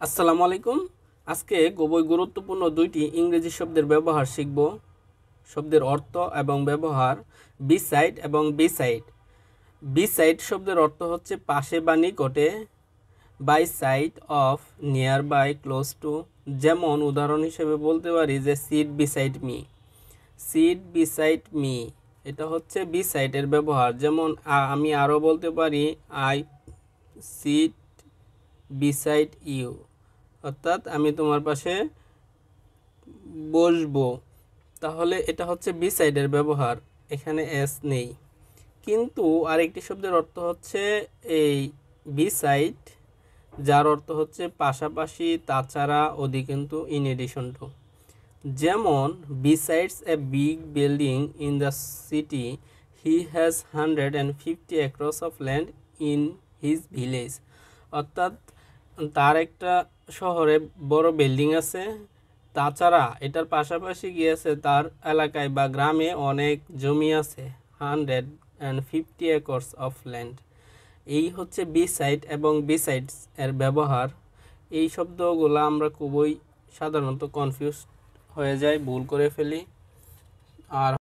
আসসালামু আলাইকুম। আজকে খুবই গুরুত্বপূর্ণ দুইটি ইংরেজি শব্দের ব্যবহার শিখব। শব্দের অর্থ এবং ব্যবহার। বি সাইড এবং বি সাইড। বি সাইড শব্দের অর্থ হচ্ছে পাশে বা নিকটে। By side of, near by, close to. যেমন উদাহরণ হিসেবে বলতে পারি যে sit beside me. Sit beside me, এটা হচ্ছে বি সাইডের ব্যবহার। যেমন আমি আরও বলতে পারি আই সিট বিসাইড ইউ, অর্থাৎ আমি তোমার পাশে বসবো। তাহলে এটা হচ্ছে বি সাইডের ব্যবহার, এখানে এস নেই। কিন্তু আরেকটি শব্দের অর্থ হচ্ছে এই বি সাইড, যার অর্থ হচ্ছে পাশাপাশি, তাছাড়া, অধিকন্তু, ইন এডিশন টু। যেমন besides a big building in the city he has 150 acres of land in his village. অর্থাৎ তার একটা শহরে বড় বিল্ডিং আছে, তাছাড়া এটার পাশাপাশি গিয়েছে তার এলাকায় বা গ্রামে অনেক জমি আছে, 150 একর্স অফ ল্যান্ড। এই হচ্ছে বি সাইড এবং বি সাইডস এর ব্যবহার। এই শব্দগুলো আমরা খুবই সাধারণত কনফিউজ হয়ে যাই, ভুল করে ফেলি। আর